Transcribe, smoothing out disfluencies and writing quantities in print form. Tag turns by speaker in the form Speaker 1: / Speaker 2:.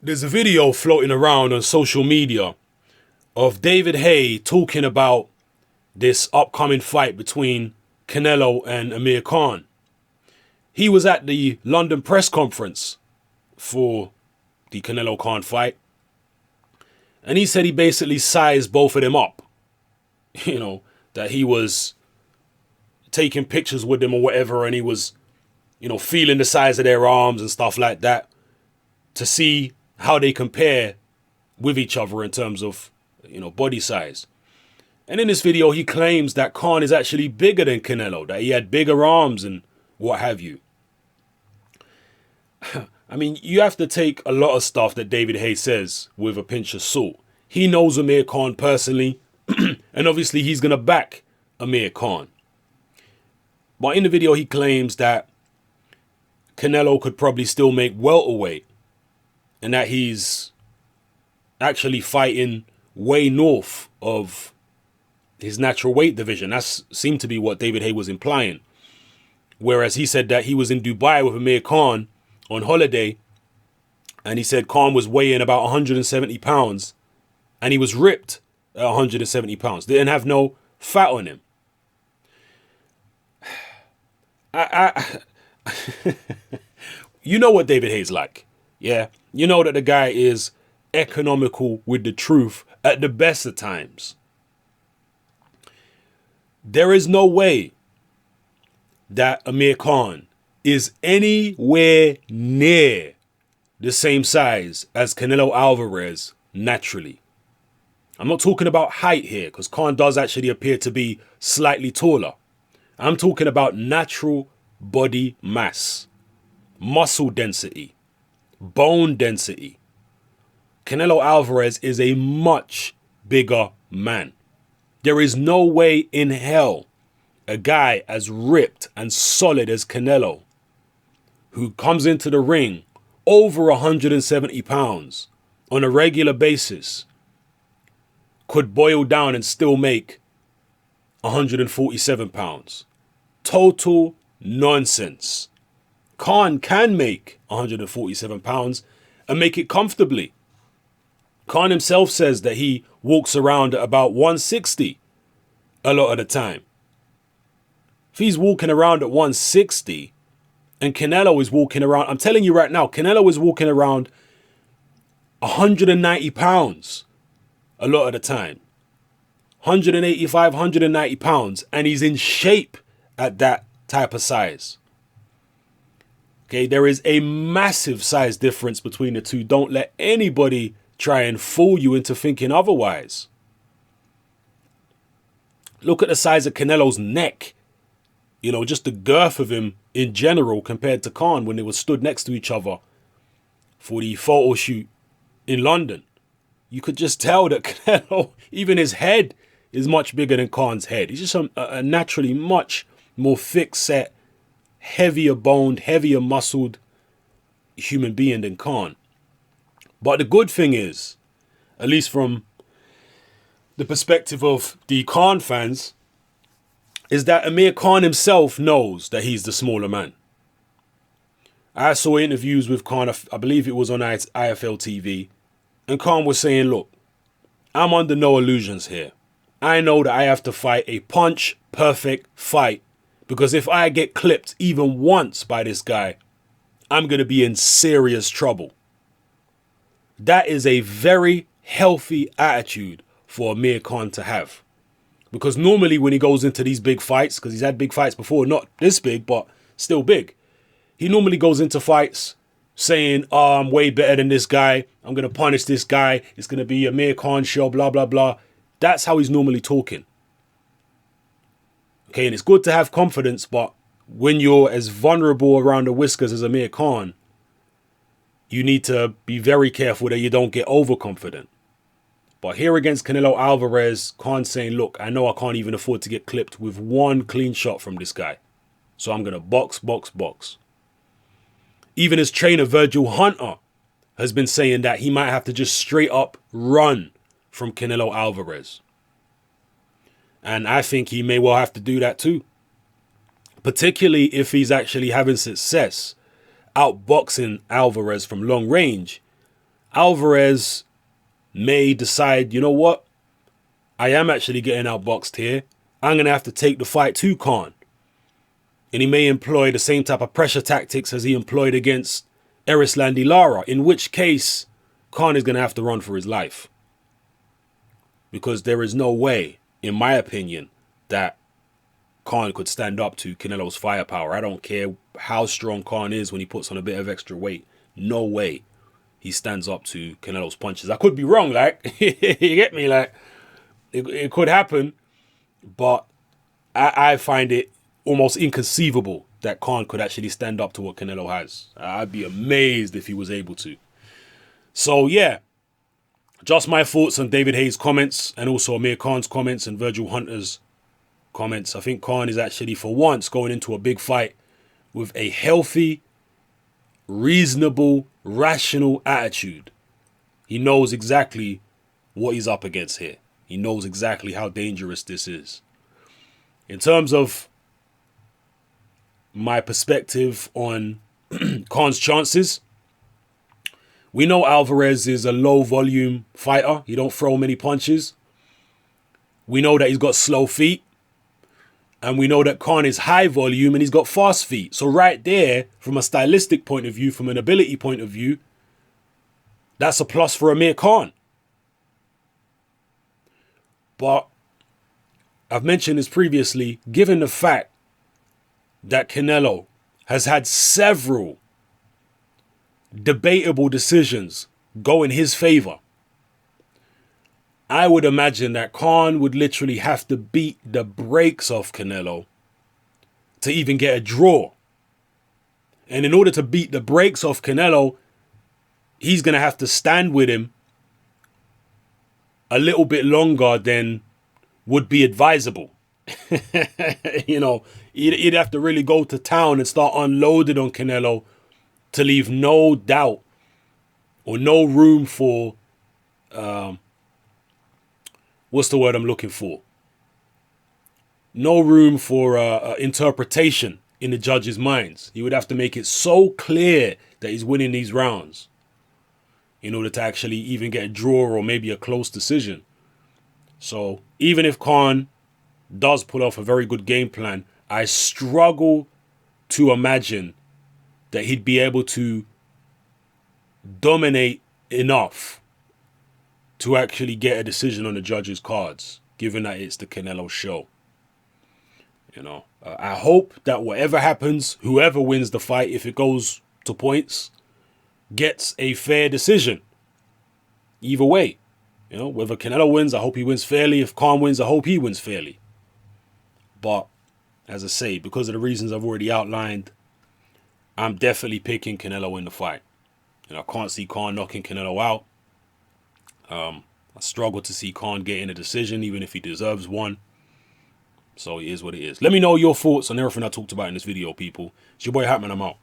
Speaker 1: There's a video floating around on social media of David Haye talking about this upcoming fight between Canelo and Amir Khan. He was at the London press conference for the Canelo Khan fight, and he said he basically sized both of them up. You know, that he was taking pictures with them or whatever, and he was, feeling the size of their arms and stuff like that to see how they compare with each other in terms of, body size. And in this video, he claims that Khan is actually bigger than Canelo, that he had bigger arms and what have you. I mean, you have to take a lot of stuff that David Haye says with a pinch of salt. He knows Amir Khan personally, and obviously he's going to back Amir Khan. But in the video, he claims that Canelo could probably still make welterweight, and that he's actually fighting way north of his natural weight division. That seemed to be what David Haye was implying. Whereas he said that he was in Dubai with Amir Khan on holiday, and he said Khan was weighing about 170 pounds, and he was ripped at 170 pounds. Didn't have no fat on him. You know what David Haye's like. Yeah. You know that the guy is economical with the truth at the best of times. There is no way that Amir Khan is anywhere near the same size as Canelo Alvarez naturally. I'm not talking about height here, because Khan does actually appear to be slightly taller. I'm talking about natural body mass, muscle density, bone density. Canelo Alvarez is a much bigger man. There is no way in hell a guy as ripped and solid as Canelo, who comes into the ring over 170 pounds on a regular basis, could boil down and still make 147 pounds. Total nonsense. Khan can make 147 pounds and make it comfortably. Khan himself says that he walks around at about 160 a lot of the time. If he's walking around at 160 and Canelo is walking around, I'm telling you right now, Canelo is walking around 190 pounds a lot of the time. 185, 190 pounds, and he's in shape at that type of size. Okay, there is a massive size difference between the two. Don't let anybody try and fool you into thinking otherwise. Look at the size of Canelo's neck. Just the girth of him in general compared to Khan when they were stood next to each other for the photo shoot in London. You could just tell that Canelo, even his head, is much bigger than Khan's head. He's just a naturally much more thick-set, heavier boned, heavier muscled human being than Khan. But the good thing is, at least from the perspective of the Khan fans, is that Amir Khan himself knows that he's the smaller man. I saw interviews with Khan, I believe it was on IFL TV, and Khan was saying, look, I'm under no illusions here. I know that I have to fight a punch-perfect fight, because if I get clipped even once by this guy, I'm going to be in serious trouble. That is a very healthy attitude for Amir Khan to have. Because normally when he goes into these big fights, because he's had big fights before, not this big, but still big, he normally goes into fights saying, oh, I'm way better than this guy. I'm going to punish this guy. It's going to be Amir Khan show, blah, blah, blah. That's how he's normally talking. Okay, and it's good to have confidence, but when you're as vulnerable around the whiskers as Amir Khan, you need to be very careful that you don't get overconfident. But here against Canelo Alvarez, Khan's saying, look, I know I can't even afford to get clipped with one clean shot from this guy. So I'm going to box, box, box. Even his trainer, Virgil Hunter, has been saying that he might have to just straight up run from Canelo Alvarez. And I think he may well have to do that too. Particularly if he's actually having success outboxing Alvarez from long range. Alvarez may decide, you know what? I am actually getting outboxed here. I'm going to have to take the fight to Khan. And he may employ the same type of pressure tactics as he employed against Erislandy Lara, in which case Khan is going to have to run for his life. Because there is no way, in my opinion, that Khan could stand up to Canelo's firepower. I don't care how strong Khan is when he puts on a bit of extra weight. No way he stands up to Canelo's punches. I could be wrong, like, you get me? Like, it could happen, but I find it almost inconceivable that Khan could actually stand up to what Canelo has. I'd be amazed if he was able to. So, yeah, just my thoughts on David Haye's comments and also Amir Khan's comments and Virgil Hunter's comments. I think Khan is actually, for once, going into a big fight with a healthy, reasonable, rational attitude. He knows exactly what he's up against here. He knows exactly how dangerous this is. In terms of my perspective on Khan's chances, we know Alvarez is a low-volume fighter. He don't throw many punches. We know that he's got slow feet. And we know that Khan is high volume and he's got fast feet. So right there, from a stylistic point of view, from an ability point of view, that's a plus for Amir Khan. But I've mentioned this previously, given the fact that Canelo has had several debatable decisions go in his favor, I would imagine that Khan would literally have to beat the brakes off Canelo to even get a draw. And in order to beat the brakes off Canelo, he's going to have to stand with him a little bit longer than would be advisable. You know, he'd have to really go to town and start unloading on Canelo to leave no doubt or no room for what's the word I'm looking for? No room for interpretation in the judges' minds. He would have to make it so clear that he's winning these rounds in order to actually even get a draw or maybe a close decision. So even if Khan does pull off a very good game plan, I struggle to imagine that he'd be able to dominate enough to actually get a decision on the judges' cards, given that it's the Canelo show. You know, I hope that whatever happens, whoever wins the fight, if it goes to points, gets a fair decision. Either way, you know, whether Canelo wins, I hope he wins fairly. If Khan wins, I hope he wins fairly. But, as I say, because of the reasons I've already outlined, I'm definitely picking Canelo in the fight. And I can't see Khan knocking Canelo out. I struggle to see Khan getting a decision, even if he deserves one. So it is what it is. Let me know your thoughts on everything I talked about in this video, people. It's your boy Hatman, I'm out.